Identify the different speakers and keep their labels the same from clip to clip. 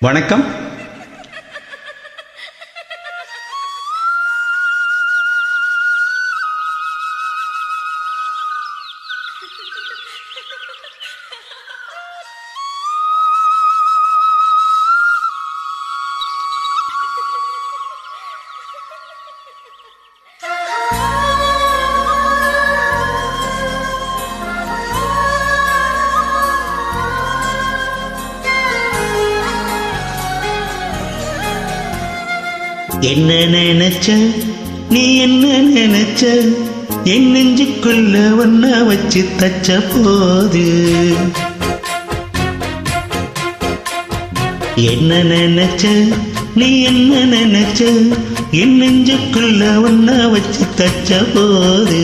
Speaker 1: வணக்கம். என்ன நினைச்ச நீ, என்ன நினைச்ச, என் நெஞ்சுக்குள்ள ஒன்ன வச்சு தச்ச போது. என்ன நினைச்ச நீ, என்ன நினைச்ச, என் நெஞ்சுக்குள்ள ஒன்ன வச்சு தச்ச போது.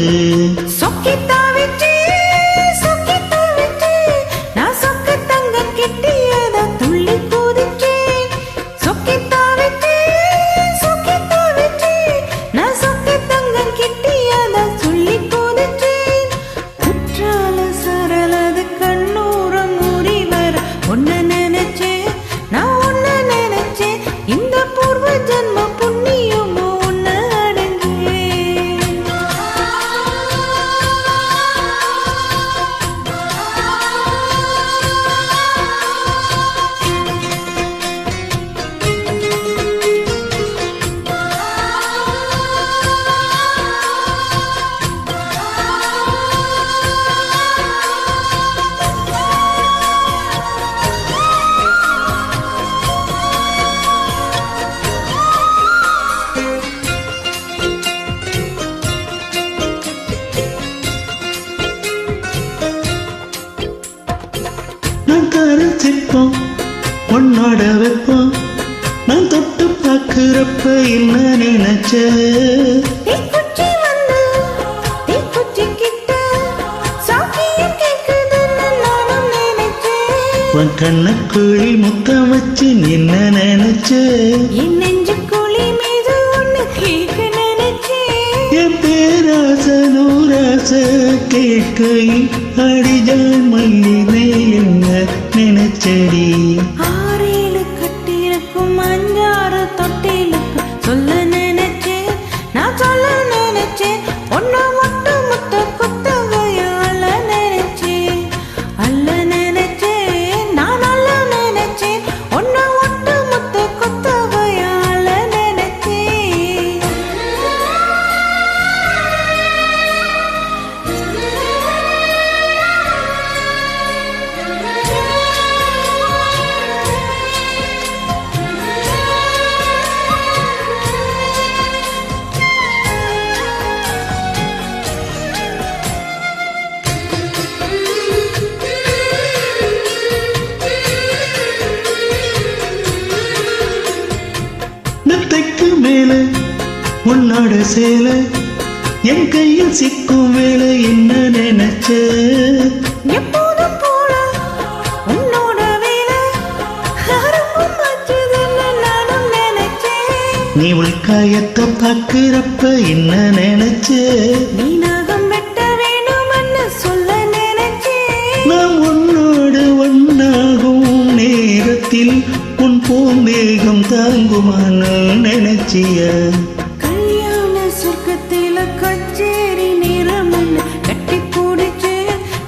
Speaker 1: சிற்பம் உன்னோட வெப்பம் நான் தொட்டு பார்க்கிறப்ப என்ன நினைச்ச. உன் கண்ணக்குழி முத்தம் வச்சு என்ன நினைச்ச. என் பேராச நூராச கேட்கையில் அடிஜான் மல்லினை என்ன நினைச்சடி.
Speaker 2: ஆறேழு கட்டிருக்கும் அஞ்சாறு தொட்டிலுக்கும் சொல்ல நினைச்சேன், நான் சொல்ல நினைச்சேன். ஒன்ன மட்டும் முத்த குத்தகைய அல்ல நினைச்சேன், அல்ல நினைச்சேன், நான் அல்ல நினைச்சேன். ஒன்ன ஒட்டு முத்த குத்தகைய அல்ல நினைச்சேன்.
Speaker 1: நத்தைக்கு மேல உன்னோட சேல என் கையில் சிக்கும் வேலை என்ன நினைச்ச.
Speaker 2: எப்போதும் போல உன்னோட வேலை நானும் நினைச்சேன்.
Speaker 1: நீ உள்காயத்தை பார்க்கிறப்ப என்ன நினைச்ச.
Speaker 2: நீ நகம் வெட்ட வேணும்னு சொல்ல நினைச்சேன்.
Speaker 1: நாம் உன்னோடு ஒன்னாகும் நேரத்தில் உன் பூந்தேகம் தாங்குமான்னு நினைச்சிய.
Speaker 2: கல்யாண சொர்க்கத்தில கச்சேரி நிறமன்னு கட்டி பூடிச்சு,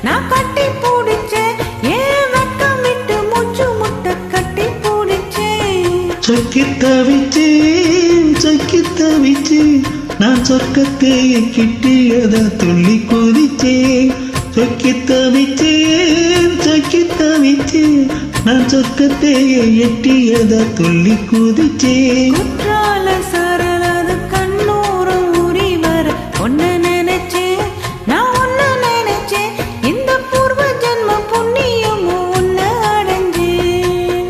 Speaker 2: நான் கட்டி பூடிச்சேன். ஏன் வெக்கம் விட்டு மூச்சு முட்டை கட்டி பூடிச்சேன்.
Speaker 1: சொக்கி தவிச்சேன், சொக்கி தவிச்சேன், நான் சொர்க்கத்தையே கிட்டியதா துள்ளி குதிச்சேன். சொக்கி தவிச்சேன், சொக்கி தவிச்சேன், நான் சொர்க்கத்தையே எட்டியதா துள்ளி குதிச்சேன்.
Speaker 2: குற்றால சரளது கண்ணூரம் உரி வர ஒன்ன நினைச்சேன், நான் ஒன்ன நினைச்சேன். இந்த பூர்வ ஜென்ம புண்ணியமும் ஒன்ன அடைஞ்சேன்.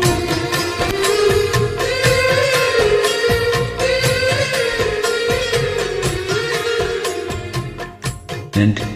Speaker 1: நன்றி.